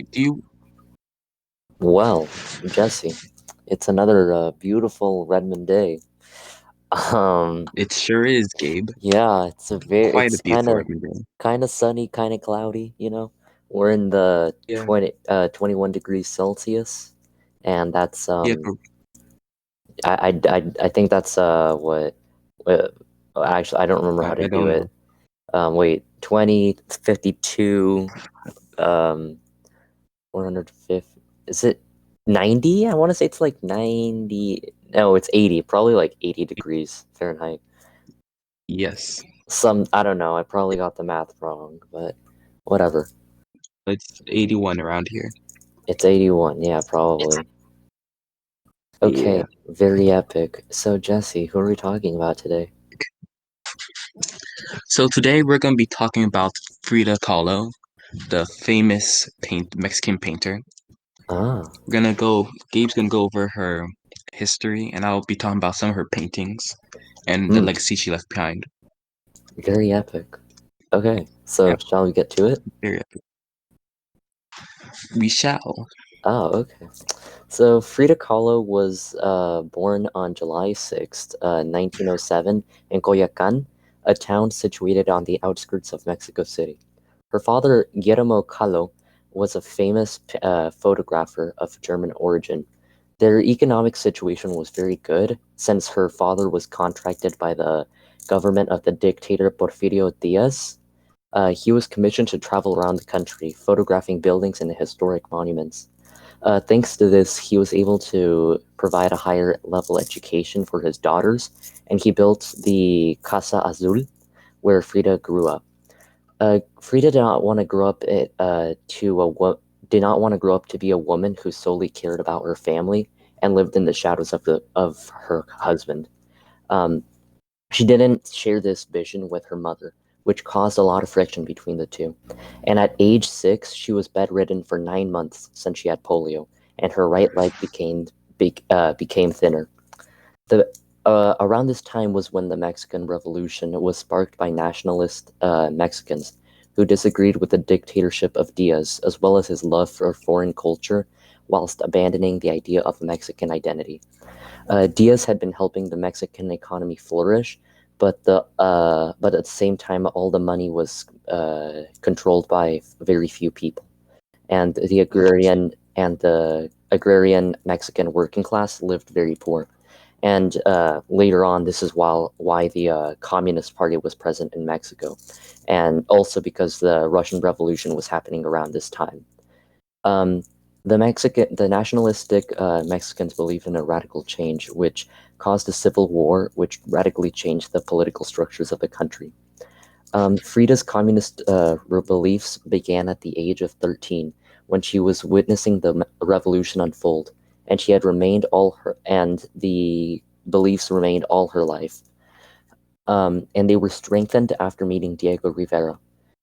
Do you? Well, Jesse, it's another beautiful Redmond day. Um, It sure is, Gabe. yeah, Quite a it's kind beautiful of Redmond day. sunny, kind of cloudy, We're in the Yeah, 21 degrees Celsius, and that's yeah, but I think that's what actually I don't remember how to I do don't know. it. Wait, 20, 52, 150. Is it 90? I want to say it's like 90. No, it's 80. Probably like 80 degrees Fahrenheit. Yes, I don't know. I probably got the math wrong, but whatever. it's 81 around here. It's 81. Yeah, probably. Yeah. Okay, very epic. So, Jesse, who are we talking about today? So today we're gonna be talking about Frida Kahlo, the famous Mexican painter. Ah, Gabe's gonna go over her history, and I'll be talking about some of her paintings and the hmm, legacy she left behind. very epic. Okay, so Yep, shall we get to it? very epic. We shall. Oh, okay. So Frida Kahlo was born on July 6th, 1907, in Coyoacán, a town situated on the outskirts of Mexico City. Her father, Guillermo Kahlo, was a famous photographer of German origin. Their economic situation was very good since her father was contracted by the government of the dictator Porfirio Diaz. He was commissioned to travel around the country, photographing buildings and historic monuments. Thanks to this, he was able to provide a higher level education for his daughters, and he built the Casa Azul, where Frida grew up. Frida did not want to grow up did not want to grow up to be a woman who solely cared about her family and lived in the shadows of her husband. Um, she didn't share this vision with her mother, which caused a lot of friction between the two. And at age 6, she was bedridden for 9 months since she had polio, and her right leg became thinner. The Around this time was when the Mexican Revolution was sparked by nationalist Mexicans who disagreed with the dictatorship of Diaz, as well as his love for foreign culture, whilst abandoning the idea of Mexican identity. Diaz had been helping the Mexican economy flourish, but at the same time, all the money was controlled by very few people, and the agrarian Mexican working class lived very poor. And later on, this is why the Communist Party was present in Mexico, and also because the Russian Revolution was happening around this time. Um, the nationalistic Mexicans believed in a radical change, which caused a civil war, which radically changed the political structures of the country. Frida's communist beliefs began at the age of 13, when she was witnessing the revolution unfold, and the beliefs remained all her life. And they were strengthened after meeting Diego Rivera.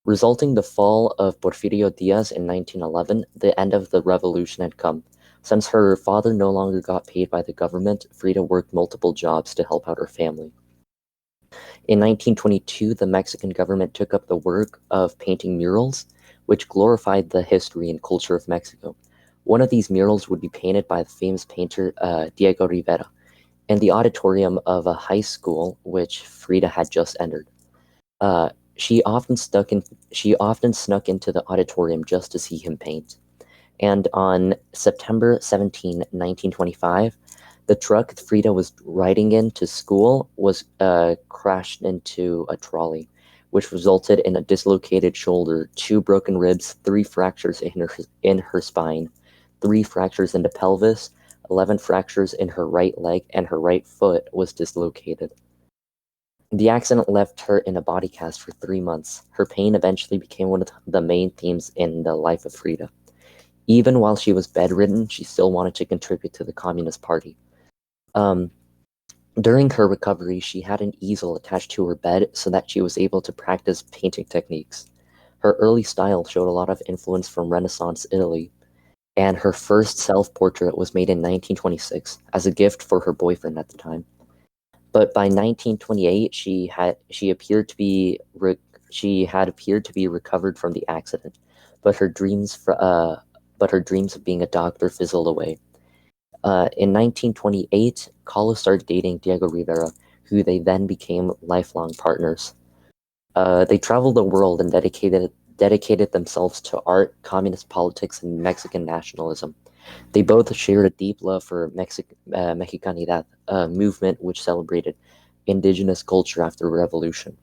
Resulting the fall of Porfirio Diaz in 1911, the end of the revolution had come. Since her father no longer got paid by the government, Frida worked multiple jobs to help out her family. In 1922, the Mexican government took up the work of painting murals, which glorified the history and culture of Mexico. One of these murals would be painted by the famous painter Diego Rivera in the auditorium of a high school which Frida had just entered. Uh, she often she often snuck into the auditorium just to see him paint. And on September 17, 1925, the truck Frida was riding in to school was crashed into a trolley, which resulted in a dislocated shoulder, two broken ribs, three fractures in her spine, three fractures in the pelvis, 11 fractures in her right leg, and her right foot was dislocated. The accident left her in a body cast for 3 months. Her pain eventually became one of the main themes in the life of Frida. Even while she was bedridden, she still wanted to contribute to the Communist Party. Um, During her recovery, she had an easel attached to her bed so that she was able to practice painting techniques. Her early style showed a lot of influence from Renaissance Italy, and her first self-portrait was made in 1926 as a gift for her boyfriend at the time. But by 1928, she had appeared to be recovered from the accident, but her dreams but her dreams of being a doctor fizzled away. In 1928, Kahlo started dating Diego Rivera, who they then became lifelong partners. They traveled the world and dedicated themselves to art, communist politics, and Mexican nationalism. They both shared a deep love for Mexicanidad, a movement which celebrated indigenous culture after the revolution.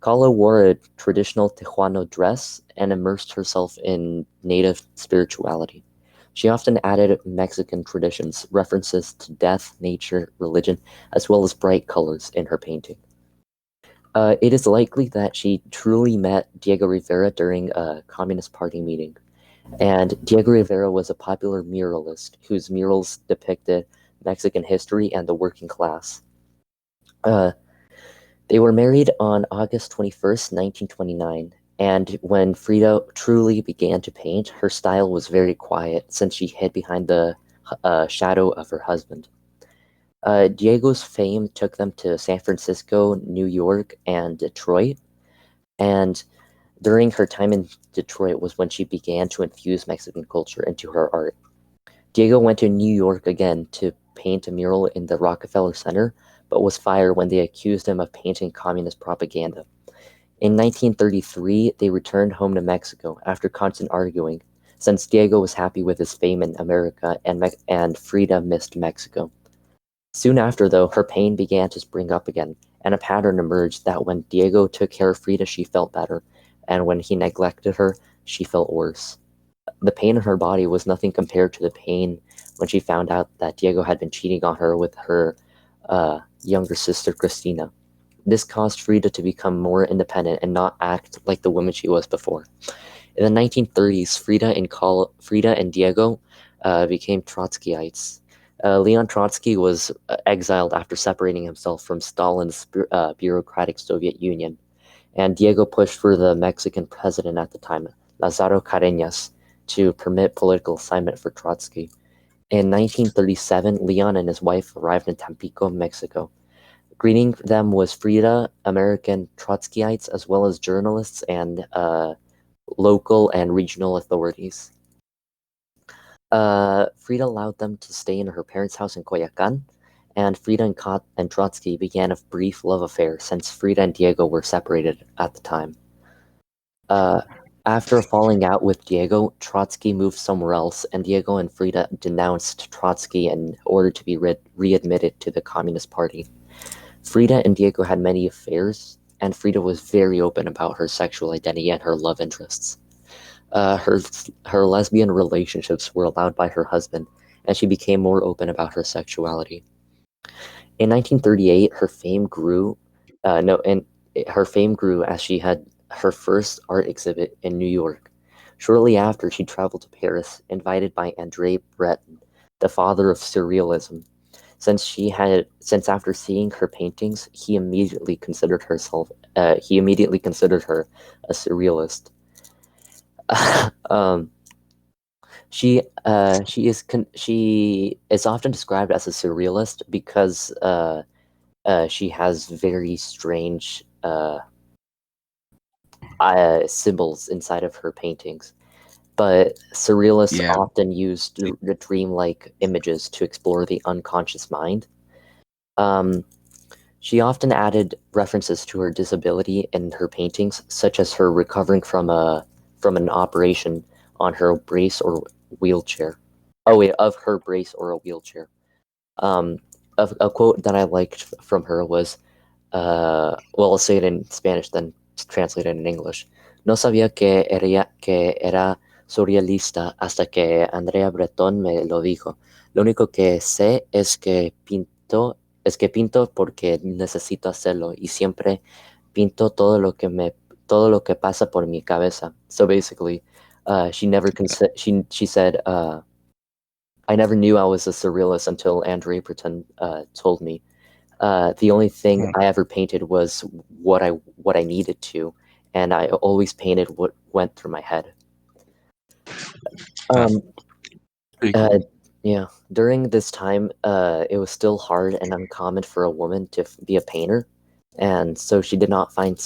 Kahlo wore a traditional Tejuano dress and immersed herself in native spirituality. She often added Mexican traditions, references to death, nature, religion, as well as bright colors in her painting. It is likely that she truly met Diego Rivera during a Communist Party meeting. And Diego Rivera was a popular muralist whose murals depicted Mexican history and the working class. Uh, they were married on August 21st, 1929, and when Frida truly began to paint, her style was very quiet since she hid behind the shadow of her husband. Diego's fame took them to San Francisco, New York, and Detroit, and during her time in Detroit was when she began to infuse Mexican culture into her art. Diego went to New York again to paint a mural in the Rockefeller Center, but was fired when they accused him of painting communist propaganda. In 1933, they returned home to Mexico after constant arguing, since Diego was happy with his fame in America and Frida missed Mexico. Soon after, though, her pain began to spring up again, and a pattern emerged that when Diego took care of Frida, she felt better, and when he neglected her, she felt worse. The pain in her body was nothing compared to the pain when she found out that Diego had been cheating on her with her younger sister, Christina. This caused Frida to become more independent and not act like the woman she was before. In the 1930s, Frida and Diego became Trotskyites. Leon Trotsky was exiled after separating himself from Stalin's bureaucratic Soviet Union, and Diego pushed for the Mexican president at the time, Lázaro Cárdenas, to permit political assignment for Trotsky. In 1937, Leon and his wife arrived in Tampico, Mexico. Greeting them was Frida, American Trotskyites, as well as journalists and local and regional authorities. Frida allowed them to stay in her parents' house in Coyoacan, and Frida and Trotsky began a brief love affair since Frida and Diego were separated at the time. Uh, After falling out with Diego, Trotsky moved somewhere else, and Diego and Frida denounced Trotsky in order to be readmitted to the Communist Party. Frida and Diego had many affairs, and Frida was very open about her sexual identity and her love interests. Her lesbian relationships were allowed by her husband, and she became more open about her sexuality. In 1938, her fame grew. No, and her fame grew as she had her first art exhibit in New York. Shortly after, she traveled to Paris, invited by André Breton, the father of surrealism. Since after seeing her paintings, he immediately considered her a surrealist. um, she is often described as a surrealist because she has very strange symbols inside of her paintings. But surrealists Yeah. often use the dreamlike images to explore the unconscious mind. Um, she often added references to her disability in her paintings, such as her recovering from an operation on her brace or wheelchair. Oh wait, of her brace or a wheelchair. Um, a quote that I liked from her was, well, I'll say it in Spanish, then translate it in English. No sabía que era surrealista hasta que Andrea Breton me lo dijo. Lo único que sé es que pinto porque necesito hacerlo y siempre pinto todo lo que pasa por mi cabeza. So basically, she said, I never knew I was a surrealist until Andrea Breton told me. The only thing Oh, I ever painted was what I needed to, and I always painted what went through my head. that's Um, pretty uh, cool. yeah, during this time, it was still hard and uncommon for a woman to be a painter, and so she did not find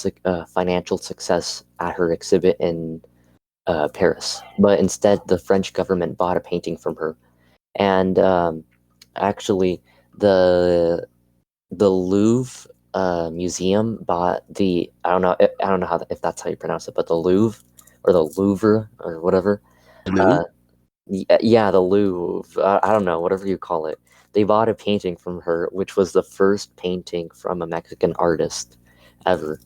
financial success at her exhibit in Paris. But instead, the French government bought a painting from her, and actually, the the Louvre museum bought the I don't know if that's how you pronounce it, but the Louvre or the Louvre or whatever. Blue? Uh, yeah, the Louvre. I don't know, whatever you call it. They bought a painting from her, which was the first painting from a Mexican artist ever.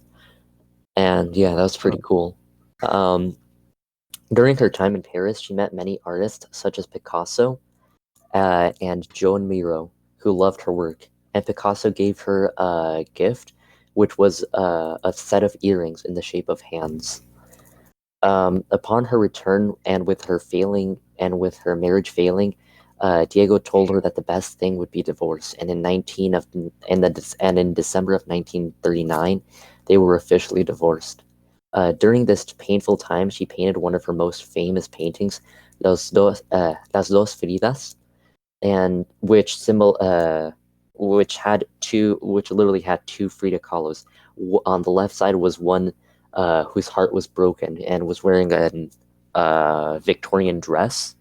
And yeah, that was pretty Oh, cool. Um, During her time in Paris, she met many artists such as Picasso and Joan Miro, who loved her work. And Picasso gave her a gift, which was a set of earrings in the shape of hands. Upon her return and with her marriage failing, Diego told her that the best thing would be divorce. And in December of 1939, they were officially divorced. During this painful time, she painted one of her most famous paintings, Las Dos Fridas, and which literally had two Frida Kahlos. On the left side was one whose heart was broken and was wearing a Victorian dress,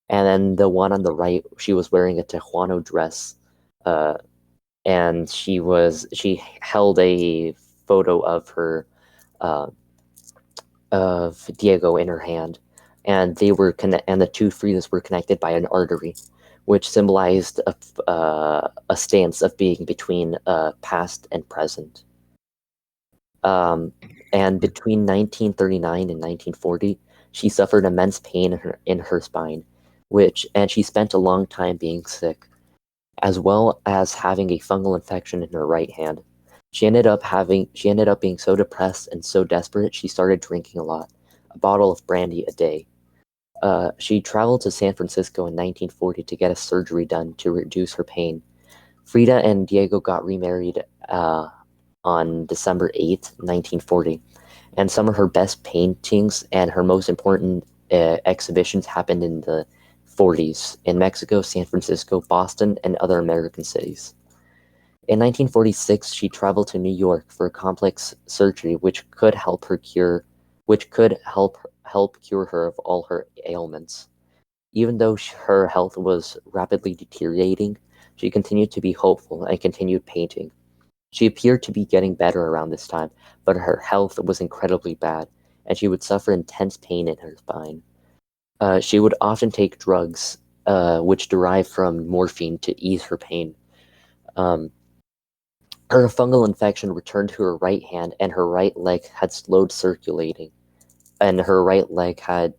and then the one on the right, she was wearing a Tejuano dress, uh, and she held a photo uh, of Diego in her hand, and and the two Fridas were connected by an artery, which symbolized a stance of being between past and present. Um, and between 1939 and 1940, she suffered immense pain in her spine, and she spent a long time being sick, as well as having a fungal infection in her right hand. She ended up being so depressed and so desperate she started drinking a lot, a bottle of brandy a day. She traveled to San Francisco in 1940 to get a surgery done to reduce her pain. Frida and Diego got remarried on December 8th, 1940, and some of her best paintings and her most important exhibitions happened in the 40s in Mexico, San Francisco, Boston, and other American cities. In 1946, she traveled to New York for a complex surgery which could help cure her of all her ailments. Even though her health was rapidly deteriorating, she continued to be hopeful and continued painting. She appeared to be getting better around this time, but her health was incredibly bad, and she would suffer intense pain in her spine. She would often take drugs, which derive from morphine, to ease her pain. Um, Her fungal infection returned to her right hand, and her right leg had slowed circulating, and her right leg had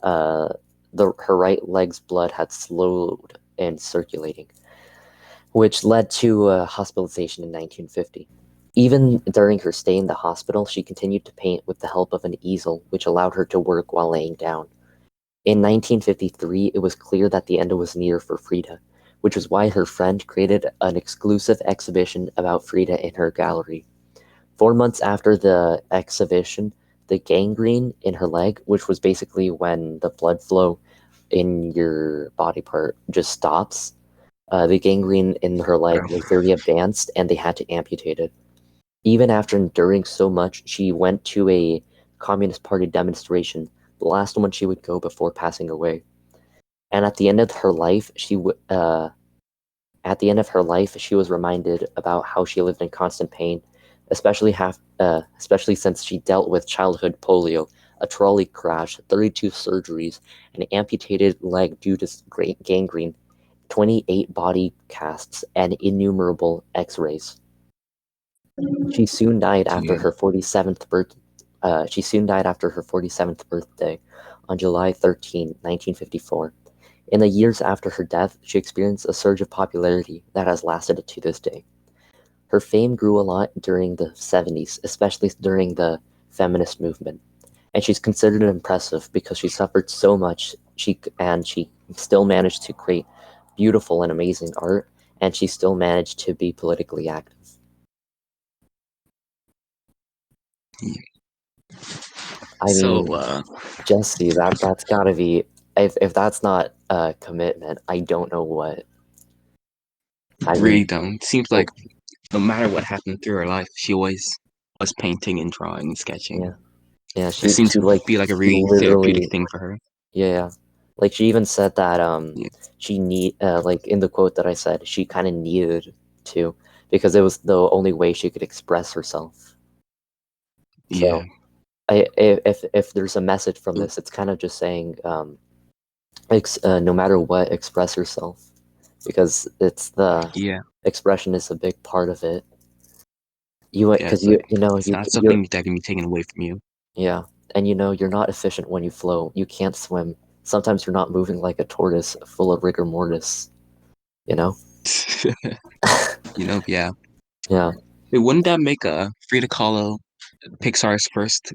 uh, her right leg's blood had slowed in circulating, which led to hospitalization in 1950. Even during her stay in the hospital, she continued to paint with the help of an easel, which allowed her to work while laying down. In 1953, it was clear that the end was near for Frida, which was why her friend created an exclusive exhibition about Frida in her gallery. 4 months after the exhibition, the gangrene in her leg, which was basically when the blood flow in your body part just stops, the gangrene in her leg was very advanced and they had to amputate it. Even after enduring so much, she went to a Communist Party demonstration, the last one she would go before passing away. And at the end of her life, she was reminded about how she lived in constant pain, especially since she dealt with childhood polio, a trolley crash, 32 surgeries, an amputated leg due to gangrene, 28 body casts, and innumerable X-rays. She soon died after yeah. her 47th birth. She soon died after her 47th birthday, on July 13, 1954. In the years after her death, she experienced a surge of popularity that has lasted to this day. Her fame grew a lot during the 70s, especially during the feminist movement, and she's considered impressive because she suffered so much. She still managed to create beautiful and amazing art, and she still managed to be politically active. I So, mean, Jesse, that's gotta be, if that's not a commitment, I don't know what. I really mean, don't. Seems like well, no matter what happened through her life, she always was painting and drawing and yeah. sketching. Yeah, It seemed she to like be like a she really therapeutic literally thing for her. yeah. Like she even said that Yeah, she need like in the quote that I said, she kind of needed to because it was the only way she could express herself. yeah, So if there's a message from this, it's kind of just saying no matter what, express yourself because it's the yeah, expression is a big part of it. You yeah. because It's like you know it's not you're something that can be taken away from you. yeah, and you know you're not efficient when you flow. You can't swim. Sometimes you're not moving like a tortoise full of rigor mortis. You know? Yeah. Yeah, Wait, wouldn't that make Frida Kahlo Pixar's first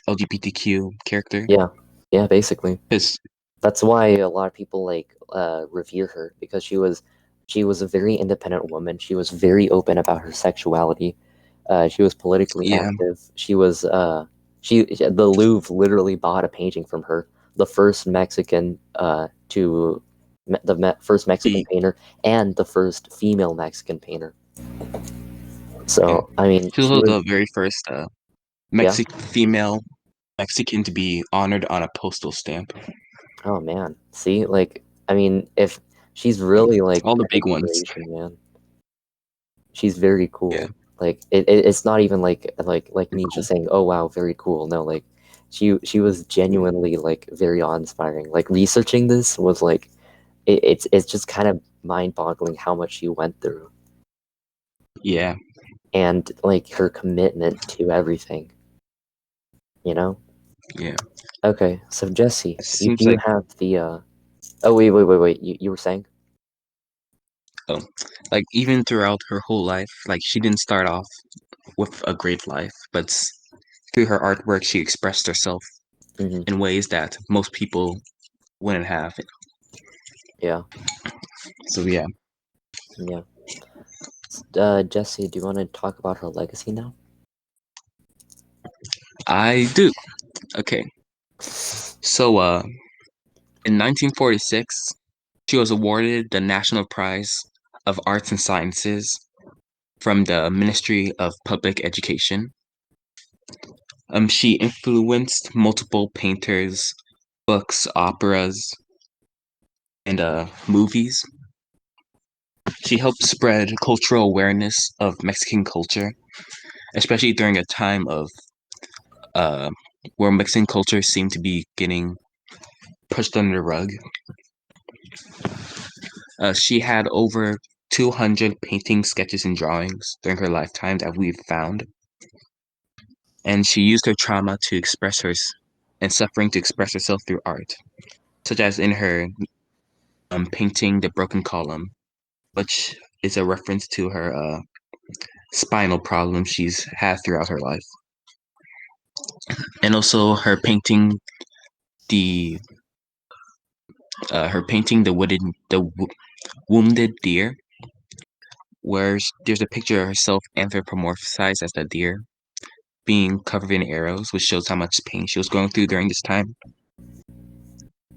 LGBTQ character? yeah, yeah. Basically, Because that's why a lot of people like revere her because she was a very independent woman. She was very open about her sexuality. She was politically yeah, active. The Louvre literally bought a painting from her, the first Mexican first Mexican she painter and the first female Mexican painter. yeah. So I mean, She was she also was the very first yeah. Mexic female Mexican to be honored on a postal stamp. Oh man, see, like I mean, if she's Um, really like all the an big ones. inspiration, man. She's very Yeah, cool. Like it's not even like me just saying, "Oh wow, very cool." No, like she was yeah, genuinely like very awe-inspiring. Like researching this was like it's just kind of mind-boggling how much she went through yeah, and like her commitment to everything, you know? yeah. Okay, so Jesse, It you seems do like have the oh wait. You were saying? oh, like even throughout her whole life, like she didn't start off with a great life, but through her artwork, she expressed herself Hmm. in ways that most people wouldn't have. Yeah. So yeah, Yeah. Jesse, do you want to talk about her legacy now? I do. Okay, so in 1946, she was awarded the National Prize of Arts and Sciences from the Ministry of Public Education. She influenced multiple painters, books, operas, and movies. She helped spread cultural awareness of Mexican culture, especially during a time of uh, where Mexican culture seemed to be getting pushed under the rug. She had over 200 paintings, sketches, and drawings during her lifetime that we've found, and she used her trauma to express her and suffering to express herself through art, such as in her painting "The Broken Column," which is a reference to her spinal problems she's had throughout her life, and also the her painting the wounded deer, where there's a picture of herself anthropomorphized as a deer being covered in arrows, which shows how much pain she was going through during this time.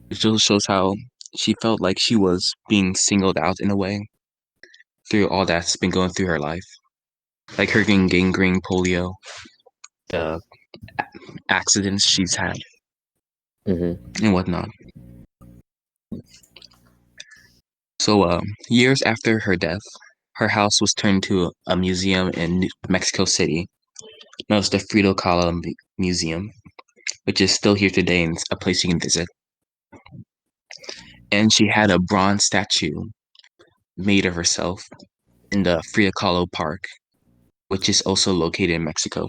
It also shows how she felt like she was being singled out in a way through all that's been going through her life, like her getting gangrene, polio, the accidents she's had, Hmm. and whatnot. So, years after her death, her house was turned to a museum in Mexico City. That was the Frida Kahlo Museum, which is still here today and it's a place you can visit. And she had a bronze statue made of herself in the Frida Kahlo Park, which is also located in Mexico.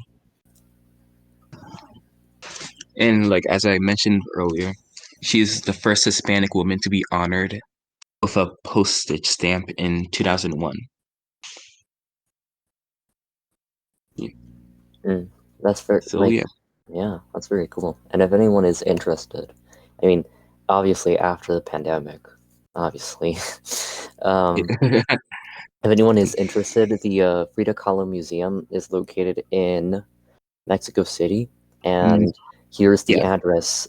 And like as I mentioned earlier, she's the first Hispanic woman to be honored with a postage stamp in 2001. Mm. That's very So like yeah. yeah, that's very cool. And if anyone is interested, I mean, obviously after the pandemic, obviously, um, if anyone is interested, the Frida Kahlo Museum is located in Mexico City, Mm, and here's the yeah. address: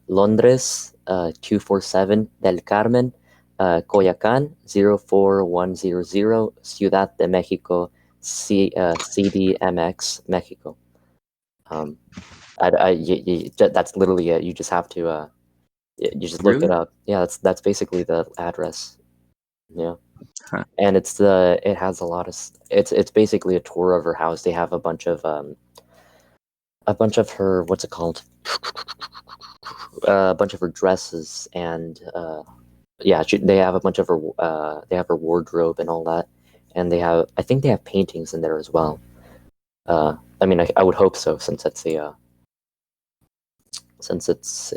Londres, 247 del Carmen, Coyoacán, 04100, Ciudad de Mexico, CDMX, Mexico. That's literally it. You just have to you just look it Really? up. Yeah, that's basically the address. Yeah, Huh. and it has a lot of it's basically a tour of her house. They have a bunch of her what's it called? A bunch of her dresses and yeah, they have a bunch of her they have her wardrobe and all that, and I think they have paintings in there as well. I mean, I would hope so since it's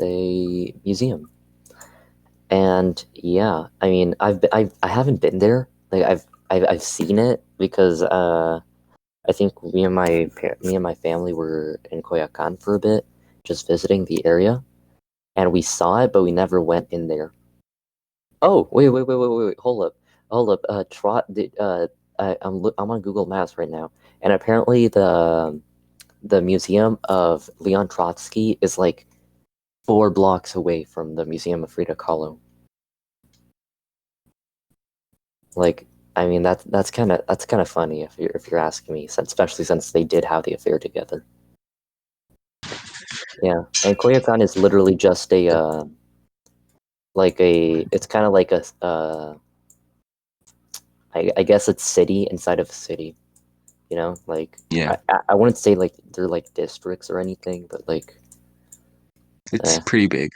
a museum. And yeah, I mean, I haven't been there. Like I've seen it because I think me and my family were in Coyoacan for a bit, just visiting the area, and we saw it, but we never went in there. Oh, wait, hold up. I'm on Google Maps right now, and apparently the museum of Leon Trotsky is like 4 blocks away from the Museum of Frida Kahlo. Like, I mean, that's kind of funny if you're asking me, especially since they did have the affair together. Yeah, and Koyakan is literally just a it's kind of like a I guess it's city inside of a city. You know, like Yeah, I wouldn't say like they're like districts or anything, but like it's eh, pretty big.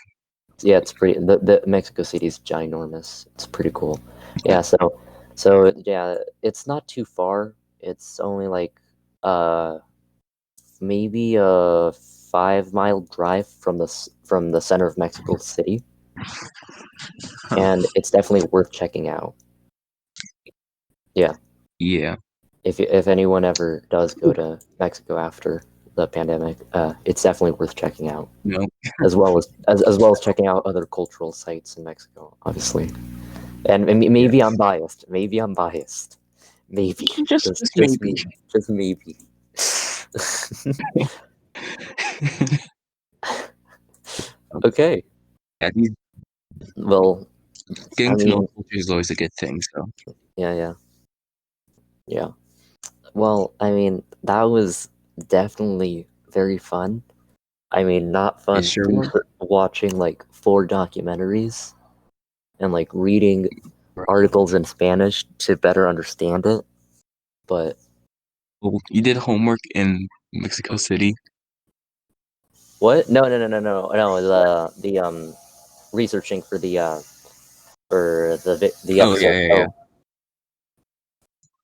yeah, it's pretty. The Mexico City is ginormous. It's pretty cool. Yeah. Yeah, so yeah, it's not too far. It's only like uh maybe a 5 mile drive from from the center of Mexico City, Huh. and it's definitely worth checking out. Yeah, Yeah. if anyone ever does go to Mexico after the pandemic, it's definitely worth checking out, No, as well as checking out other cultural sites in Mexico, obviously. And yeah. maybe I'm biased. Maybe I'm biased. Maybe Just just maybe. me. Just maybe. Okay. Yeah, Well, I getting to know mean, culture is always a good thing. So yeah, yeah, yeah. Well, I mean, that was definitely very fun. I mean, not it fun sure was. watching like 4 documentaries and like reading articles in Spanish to better understand it. But Well, you did homework in Mexico City. what? No. The researching for the Oh yeah, episode. yeah, yeah. Oh,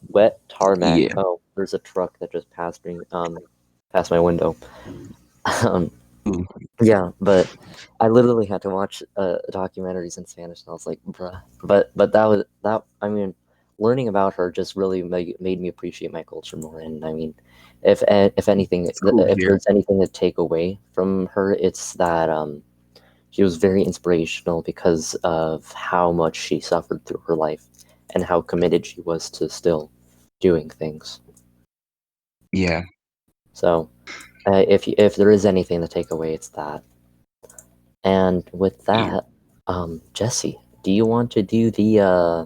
wet tarmac. Yeah. Oh, there's a truck that just passed me. Past my window. um, Ooh, yeah, but I literally had to watch documentaries in Spanish, and I was like, bruh. But that was that. I mean, learning about her just really made me appreciate my culture more. And I mean, if anything, it's cool to if hear. there's anything to take away from her, it's that she was very inspirational because of how much she suffered through her life and how committed she was to still doing things. Yeah. So, if there is anything to take away, it's that. And with Yeah. that, Jesse, do you want to do The the uh,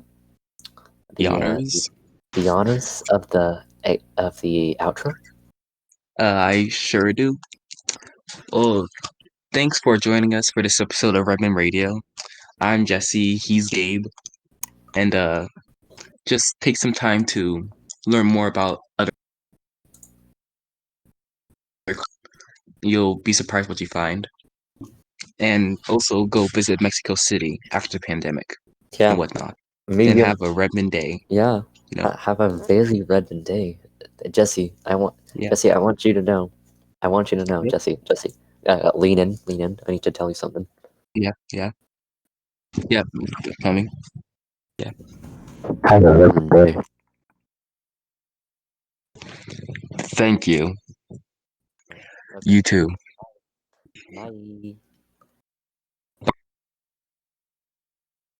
the, honors. the honors of the outro? I sure do. Oh, thanks for joining us for this episode of Redmond Radio. I'm Jesse. He's Gabe, and just take some time to learn more about other. You'll be surprised what you find, and also go visit Mexico City after the pandemic and Yeah, whatnot. Then maybe. have a Redmond day. Yeah, You know. have a very Redmond day, Jesse. Yeah. Jesse. I want you to know. I want you to know, Yep. Jesse. Lean in, lean in. I need to tell you something. Yeah. Yeah. Yeah. Coming. Yeah. Have a Redmond day. Thank you. Okay. You too. Bye.